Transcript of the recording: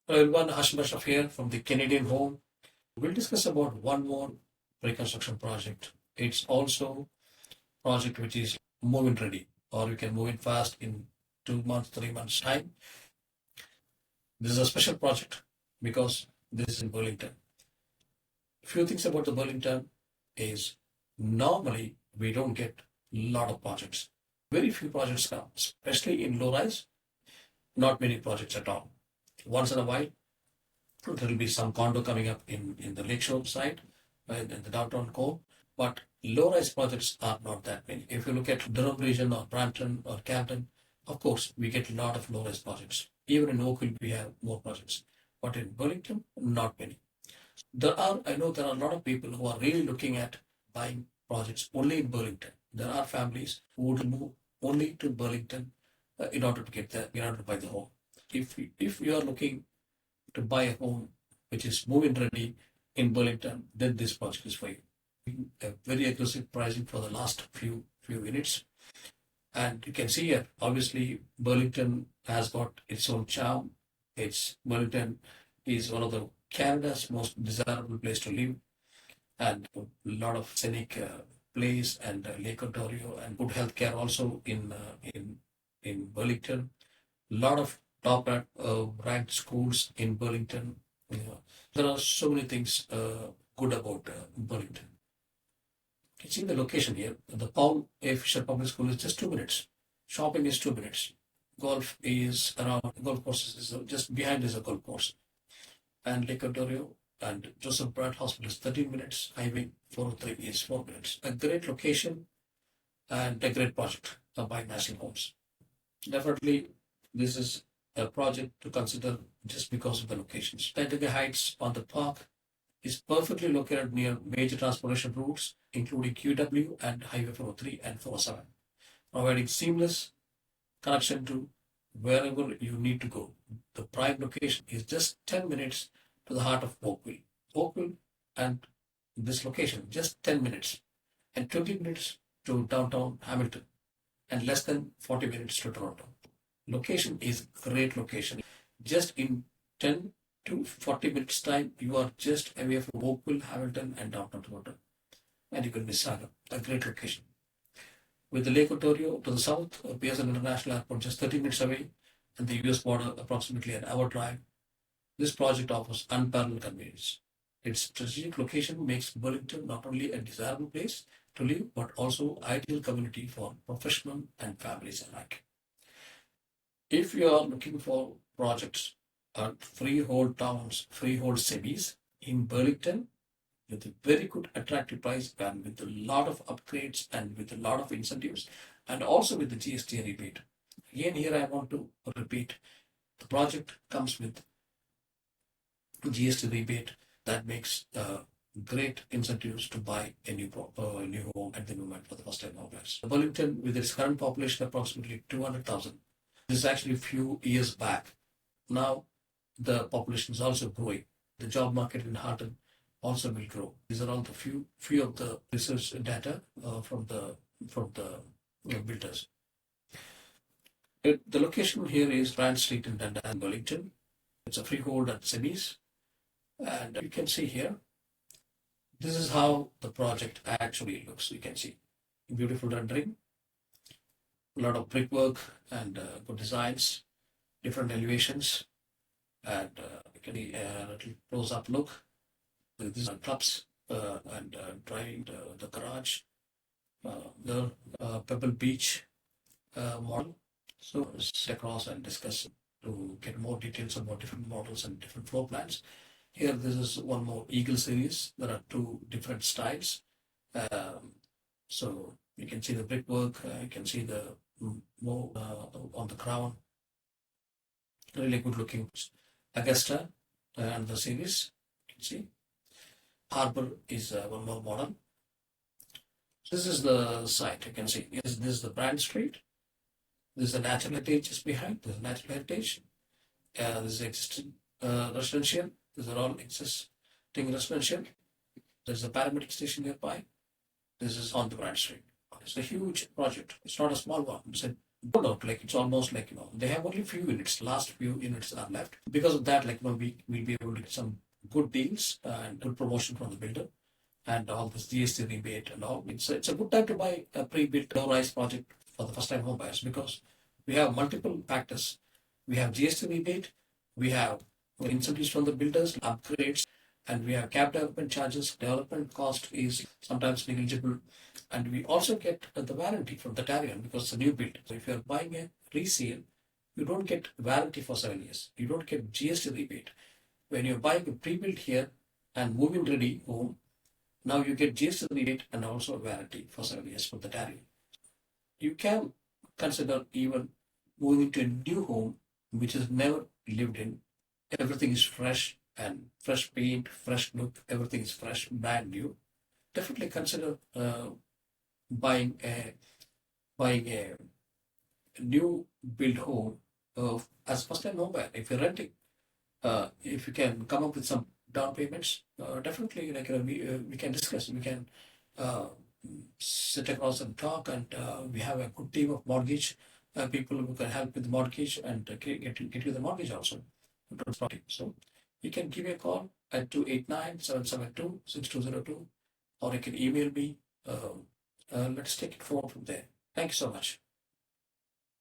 Hello everyone, Hashim Ashraf here from the Canadian Home. We'll discuss about one more reconstruction project. It's also a project which is move-in ready, or you can move in fast in 2 months, 3 months time. This is a special project because this is in Burlington. Few things about the Burlington is normally we don't get a lot of projects. Very few projects come, especially in low rise. Not many projects at all. Once in a while, there will be some condo coming up in the lakeshore side, in the downtown core, but low-rise projects are not that many. If you look at Durham region or Brampton or Camden, of course, we get a lot of low-rise projects. Even in Oakville, we have more projects, but in Burlington, not many. I know there are a lot of people who are really looking at buying projects only in Burlington. There are families who would move only to Burlington in order to get there, in order to buy the home. If you are looking to buy a home which is move-in ready in Burlington, then this project is for you. A very aggressive pricing for the last few units. And you can see here, obviously, Burlington has got its own charm. Burlington is one of the Canada's most desirable place to live, and a lot of scenic place and Lake Ontario and good healthcare also in Burlington. A lot of top ranked schools in Burlington. There are so many things good about Burlington. You see the location here. The Paul A. Fisher Public School is just 2 minutes. Shopping is 2 minutes. Golf course is just behind is a golf course. And Lake Ontario and Joseph Brand Hospital is 13 minutes. Highway 403 is 4 minutes. A great location and a great project by National Homes. Definitely, this is a project to consider just because of the locations. Tyandaga Heights on the park is perfectly located near major transportation routes, including QW and Highway 403 and 407, providing seamless connection to wherever you need to go. The prime location is just 10 minutes to the heart of Oakville. Oakville and this location, just 10 minutes, and 20 minutes to downtown Hamilton, and less than 40 minutes to Toronto. Location is great location. Just in 10 to 40 minutes time, you are just away from Oakville, Hamilton, and downtown Toronto. And you can Mississauga, a great location. With the Lake Ontario to the south, Pearson International Airport just 30 minutes away, and the US border approximately an hour drive, this project offers unparalleled convenience. Its strategic location makes Burlington not only a desirable place to live, but also ideal community for professional and families alike. If you are looking for projects at freehold towns, freehold cities in Burlington, with a very good attractive price and with a lot of upgrades and with a lot of incentives, and also with the GST rebate. Again, here I want to repeat, the project comes with GST rebate that makes great incentives to buy a new home at the moment for the first time homeowners. Burlington, with its current population approximately 200,000, this is actually a few years back. Now the population is also growing. The job market in Harton also will grow. These are all the few of the research data from the builders. The location here is Brand Street in Tyandaga, Burlington. It's a freehold at semis, and you can see here. This is how the project actually looks. You can see beautiful rendering, a lot of brickwork and good designs, different elevations, and you can see a little close-up look. These are clubs and driving the garage, the Pebble Beach model. So let's sit across and discuss to get more details about different models and different floor plans. Here, this is one more Eagle series. There are two different styles. So you can see the brickwork. You can see the more on the crown. Really good looking. Augusta and the series. You can see. Harbor is one more model. This is the site. You can see. This is the Brand Street. This is the natural heritage just behind. This is natural heritage. This is existing residential. These are all existing residential. There's a paramedic station nearby. This is on the Brand Street. It's a huge project. It's not a small one. It's a Condo, like it's almost like they have only few units. Last few units are left. Because of that, like we'll be able to get some good deals and good promotion from the builder and all this GST rebate and all. It's a good time to buy a pre-built low-rise project for the first-time home buyers because we have multiple factors. We have GST rebate, we have incentives from the builders, upgrades, and we have cap development charges. Development cost is sometimes negligible, and we also get the warranty from the Tarion because it's a new build. So if you're buying a resale, you don't get warranty for 7 years. You don't get GST rebate. When you're buying a pre-built here and move-in ready home, now you get GST rebate and also a warranty for 7 years from the tariff. You can consider even moving into a new home which is never lived in. Everything is fresh and fresh paint, fresh look, everything is fresh, brand new. Definitely consider buying a buying a new build home as first time home buyer. If you're renting, if you can come up with some down payments, definitely like we can discuss. We can uh, sit across and talk, and we have a good team of mortgage people who can help with the mortgage and get you the mortgage also. So you can give me a call at 289-772-6202, or you can email me. Let's take it forward from there. Thank you so much.